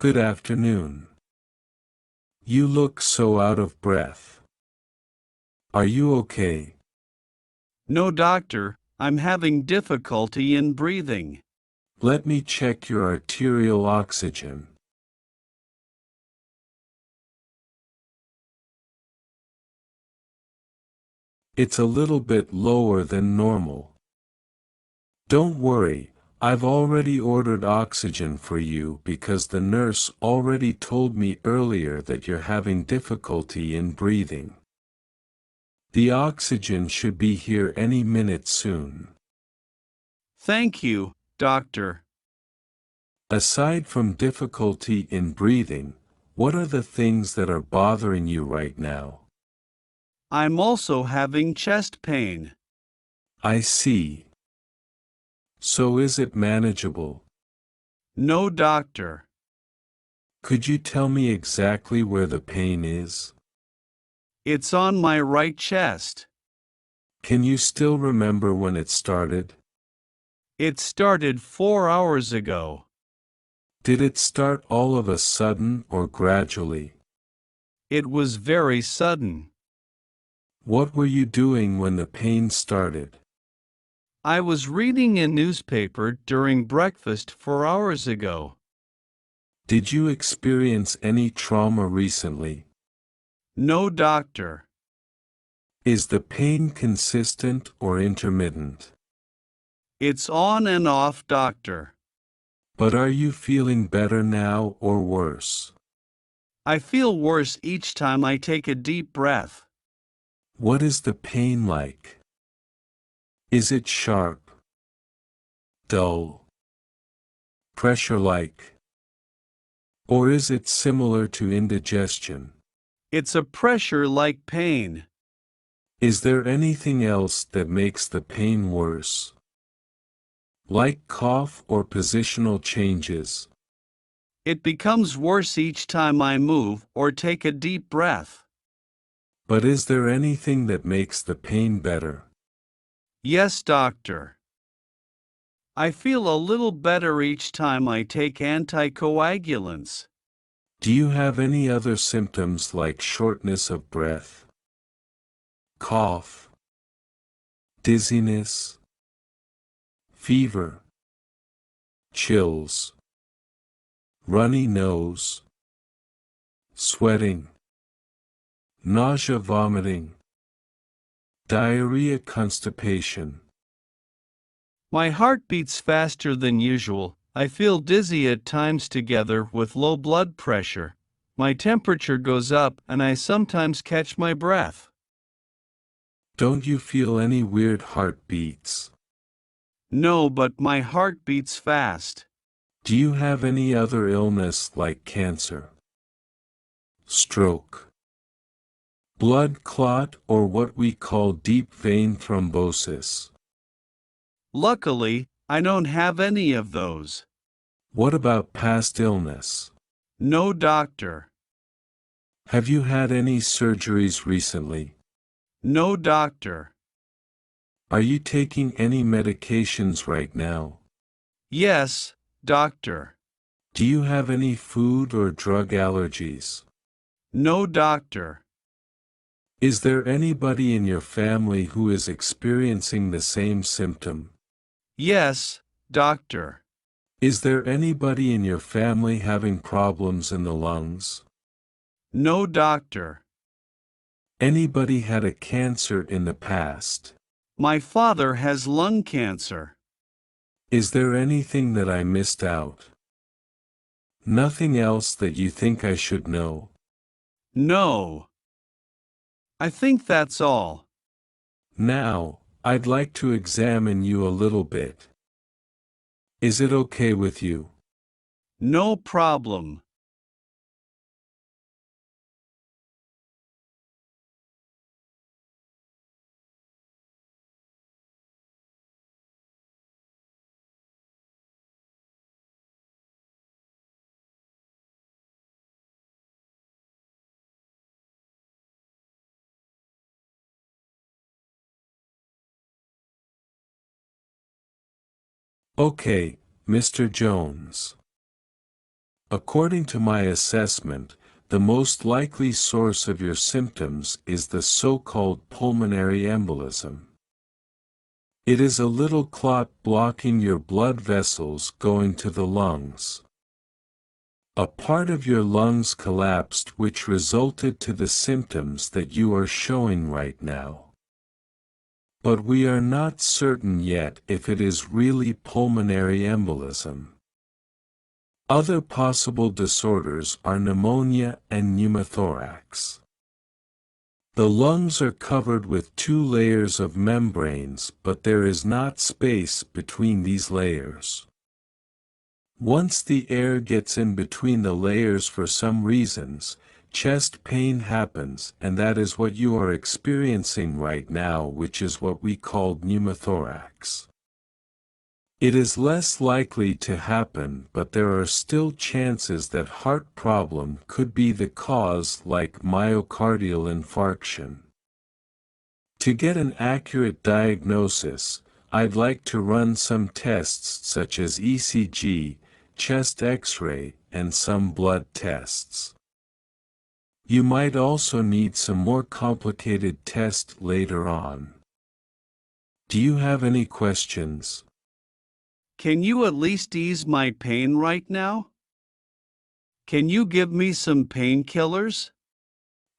Good afternoon. You look so out of breath. Are you okay? No, doctor, I'm having difficulty in breathing. Let me check your arterial oxygen. It's a little bit lower than normal. Don't worry, I've already ordered oxygen for you because the nurse already told me earlier that you're having difficulty in breathing. The oxygen should be here any minute soon. Thank you, doctor. Aside from difficulty in breathing, what are the things that are bothering you right now? I'm also having chest pain. I see. So is it manageable? No, doctor. Could you tell me exactly where the pain is? It's on my right chest. Can you still remember when it started? It started 4 hours ago. Did it start all of a sudden or gradually? It was very sudden. What were you doing when the pain started? I was reading a newspaper during breakfast 4 hours ago. Did you experience any trauma recently? No, doctor. Is the pain consistent or intermittent? It's on and off, doctor. But are you feeling better now or worse? I feel worse each time I take a deep breath. What is the pain like? Is it sharp, dull, pressure-like? Or is it similar to indigestion? It's a pressure-like pain. Is there anything else that makes the pain worse? Like cough or positional changes? It becomes worse each time I move or take a deep breath. But is there anything that makes the pain better? Yes, doctor. I feel a little better each time I take anticoagulants. Do you have any other symptoms like shortness of breath, cough, dizziness, fever, chills, runny nose, sweating, nausea, vomiting, diarrhea, constipation? My heart beats faster than usual. I feel dizzy at times together with low blood pressure. My temperature goes up and I sometimes catch my breath. Don't you feel any weird heartbeats? No, but my heart beats fast. Do you have any other illness like cancer, stroke, blood clot, or what we call deep vein thrombosis? Luckily, I don't have any of those. What about past illness? No, doctor. Have you had any surgeries recently? No, doctor. Are you taking any medications right now? Yes, doctor. Do you have any food or drug allergies? No, doctor. Is there anybody in your family who is experiencing the same symptom? Yes, doctor. Is there anybody in your family having problems in the lungs? No, doctor. Anybody had a cancer in the past? My father has lung cancer. Is there anything that I missed out? Nothing else that you think I should know? No. I think that's all. Now, I'd like to examine you a little bit. Is it okay with you? No problem. Okay, Mr. Jones. According to my assessment, the most likely source of your symptoms is the so-called pulmonary embolism. It is a little clot blocking your blood vessels going to the lungs. A part of your lungs collapsed, which resulted to the symptoms that you are showing right now. But we are not certain yet if it is really pulmonary embolism. Other possible disorders are pneumonia and pneumothorax. The lungs are covered with 2 layers of membranes, but there is not space between these layers. Once the air gets in between the layers for some reasons, chest pain happens, and that is what you are experiencing right now, which is what we call pneumothorax. It is less likely to happen, but there are still chances that heart problem could be the cause, like myocardial infarction. To get an accurate diagnosis, I'd like to run some tests such as ECG, chest X-ray, and some blood tests. You might also need some more complicated tests later on. Do you have any questions? Can you at least ease my pain right now? Can you give me some painkillers?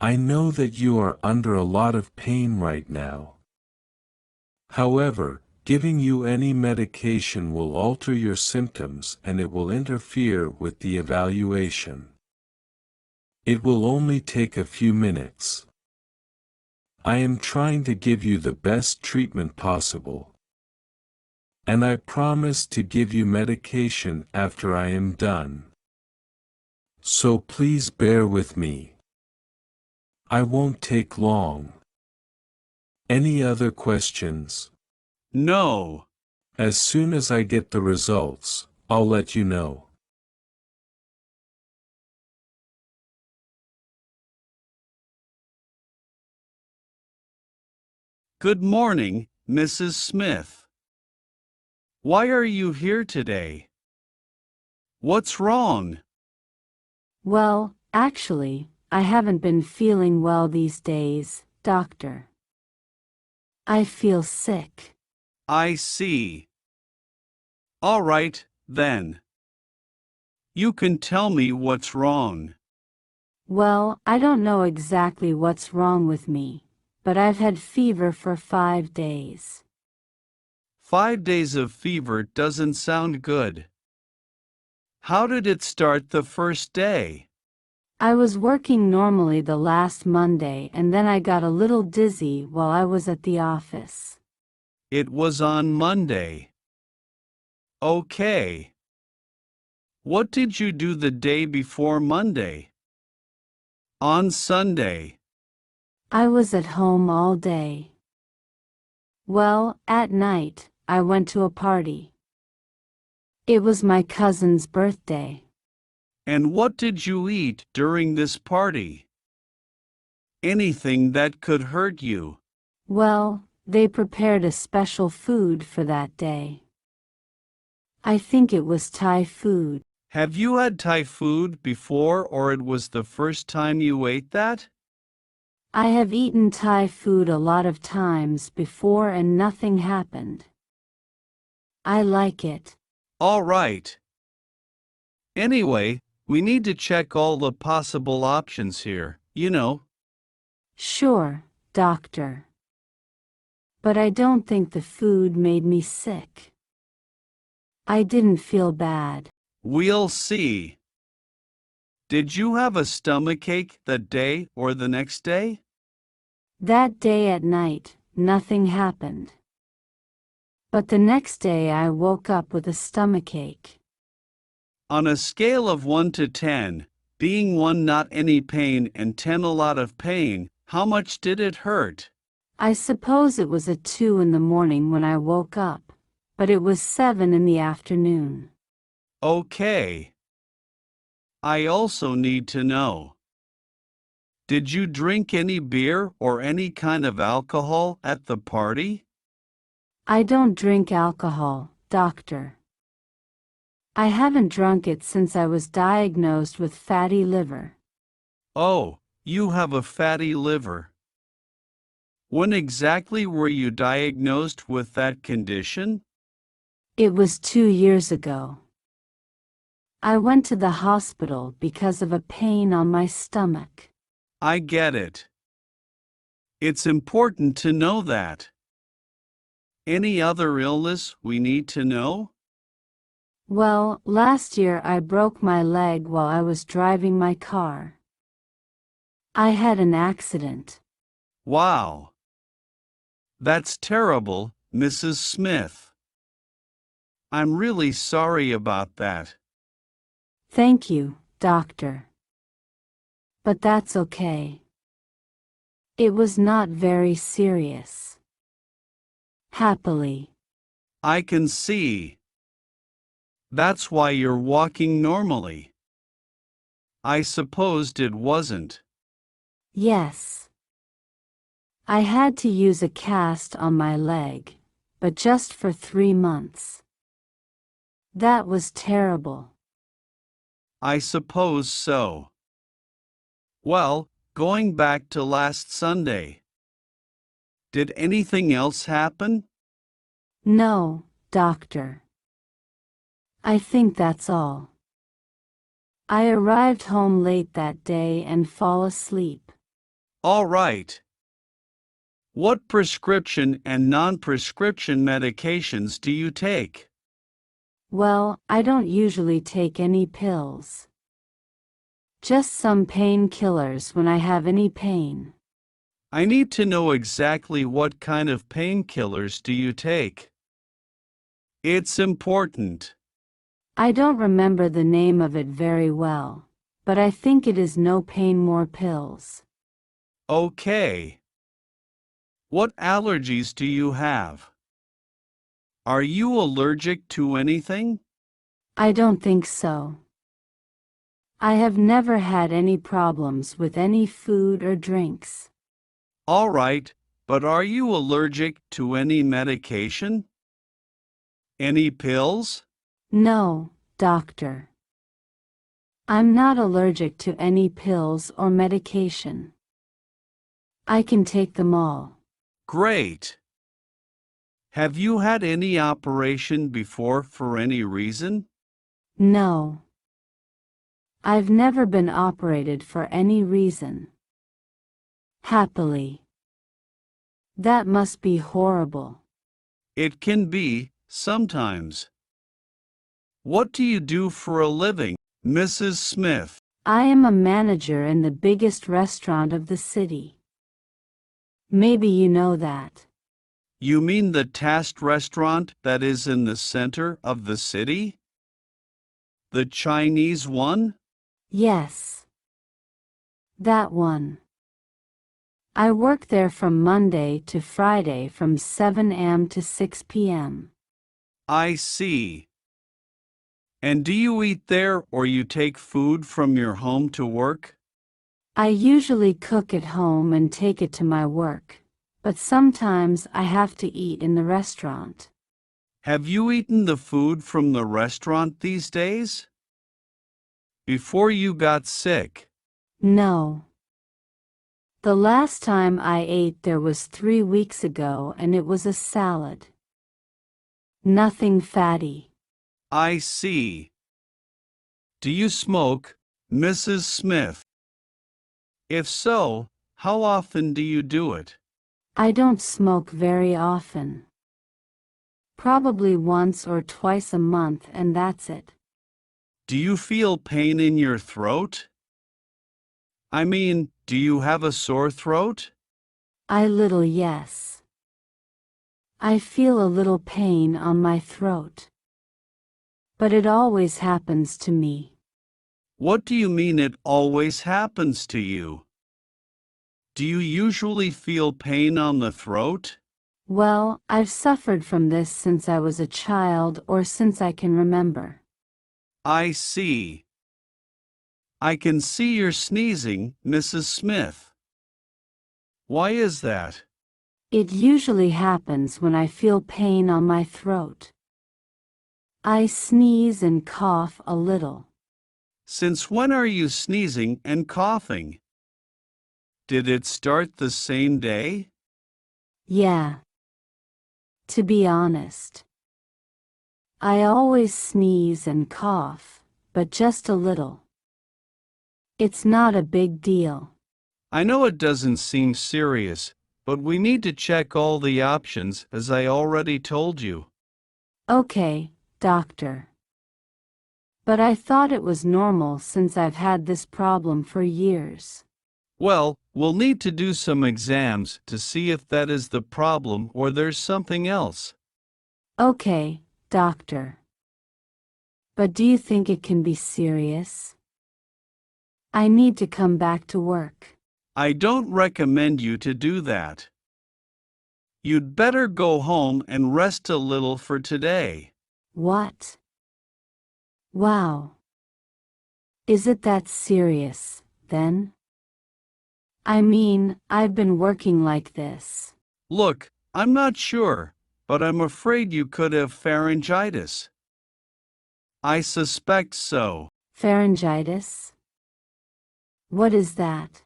I know that you are under a lot of pain right now. However, giving you any medication will alter your symptoms and it will interfere with the evaluation. It will only take a few minutes. I am trying to give you the best treatment possible. And I promise to give you medication after I am done. So please bear with me. I won't take long. Any other questions? No. As soon as I get the results, I'll let you know. Good morning, Mrs. Smith. Why are you here today? What's wrong? Well, actually, I haven't been feeling well these days, doctor. I feel sick. I see. All right, then. You can tell me what's wrong. Well, I don't know exactly what's wrong with me, but I've had fever for 5 days. 5 days of fever doesn't sound good. How did it start the first day? I was working normally the last Monday and then I got a little dizzy while I was at the office. It was on Monday. Okay. What did you do the day before Monday? On Sunday. I was at home all day. Well, at night, I went to a party. It was my cousin's birthday. And what did you eat during this party? Anything that could hurt you. Well, they prepared a special food for that day. I think it was Thai food. Have you had Thai food before, or it was the first time you ate that? I have eaten Thai food a lot of times before and nothing happened. I like it. All right. Anyway, we need to check all the possible options here, you know. Sure, doctor. But I don't think the food made me sick. I didn't feel bad. We'll see. Did you have a stomachache that day or the next day? That day at night, nothing happened. But the next day I woke up with a stomachache. On a scale of 1 to 10, being 1 not any pain and 10 a lot of pain, how much did it hurt? I suppose it was a 2 in the morning when I woke up, but it was 7 in the afternoon. Okay. I also need to know. Did you drink any beer or any kind of alcohol at the party? I don't drink alcohol, doctor. I haven't drunk it since I was diagnosed with fatty liver. Oh, you have a fatty liver. When exactly were you diagnosed with that condition? It was 2 years ago. I went to the hospital because of a pain on my stomach. I get it. It's important to know that. Any other illness we need to know? Well, last year I broke my leg while I was driving my car. I had an accident. Wow. That's terrible, Mrs. Smith. I'm really sorry about that. Thank you, doctor. But that's okay. It was not very serious. Happily. I can see. That's why you're walking normally. I supposed it wasn't. Yes. I had to use a cast on my leg, but just for 3 months. That was terrible. I suppose so. Well, going back to last Sunday. Did anything else happen? No, doctor. I think that's all. I arrived home late that day and fall asleep. All right. What prescription and non-prescription medications do you take? Well, I don't usually take any pills. Just some painkillers when I have any pain. I need to know exactly what kind of painkillers do you take. It's important. I don't remember the name of it very well, but I think it is no pain more pills. Okay. What allergies do you have? Are you allergic to anything? I don't think so. I have never had any problems with any food or drinks. All right, but are you allergic to any medication? Any pills? No, doctor. I'm not allergic to any pills or medication. I can take them all. Great. Have you had any operation before for any reason? No. I've never been operated for any reason. Happily. That must be horrible. It can be, sometimes. What do you do for a living, Mrs. Smith? I am a manager in the biggest restaurant of the city. Maybe you know that. You mean the Tast restaurant that is in the center of the city? The Chinese one? Yes. That one. I work there from Monday to Friday from 7 a.m. to 6 p.m. I see. And do you eat there or you take food from your home to work? I usually cook at home and take it to my work, but sometimes I have to eat in the restaurant. Have you eaten the food from the restaurant these days? Before you got sick? No. The last time I ate there was 3 weeks ago and it was a salad. Nothing fatty. I see. Do you smoke, Mrs. Smith? If so, how often do you do it? I don't smoke very often. Probably once or twice a month and that's it. Do you feel pain in your throat? I mean, do you have a sore throat? Yes. I feel a little pain on my throat. But it always happens to me. What do you mean it always happens to you? Do you usually feel pain on the throat? Well, I've suffered from this since I was a child or since I can remember. I see. I can see you're sneezing, Mrs. Smith. Why is that? It usually happens when I feel pain on my throat. I sneeze and cough a little. Since when are you sneezing and coughing? Did it start the same day? Yeah. To be honest, I always sneeze and cough, but just a little. It's not a big deal. I know it doesn't seem serious, but we need to check all the options as I already told you. Okay, doctor. But I thought it was normal since I've had this problem for years. Well, we'll need to do some exams to see if that is the problem or there's something else. Okay, doctor. But do you think it can be serious? I need to come back to work. I don't recommend you to do that. You'd better go home and rest a little for today. What? Wow. Is it that serious, then? I mean, I've been working like this. Look, I'm not sure, but I'm afraid you could have pharyngitis. I suspect so. Pharyngitis? What is that?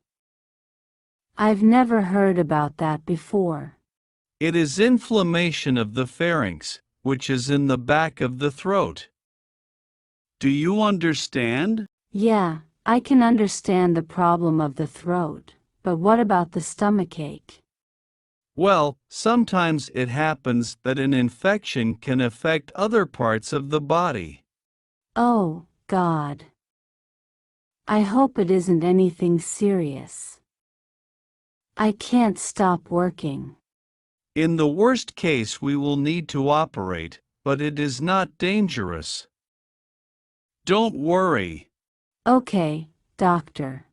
I've never heard about that before. It is inflammation of the pharynx, which is in the back of the throat. Do you understand? Yeah, I can understand the problem of the throat, but what about the stomachache? Well, sometimes it happens that an infection can affect other parts of the body. Oh, God. I hope it isn't anything serious. I can't stop working. In the worst case, we will need to operate, but it is not dangerous. Don't worry. Okay, doctor.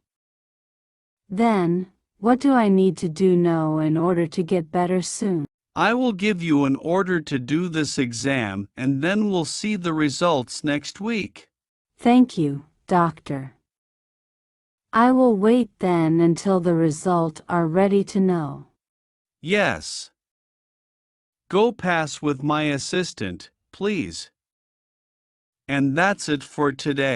Then, what do I need to do now in order to get better soon? I will give you an order to do this exam and then we'll see the results next week. Thank you, doctor. I will wait then until the results are ready to know. Yes. Go pass with my assistant, please. And that's it for today.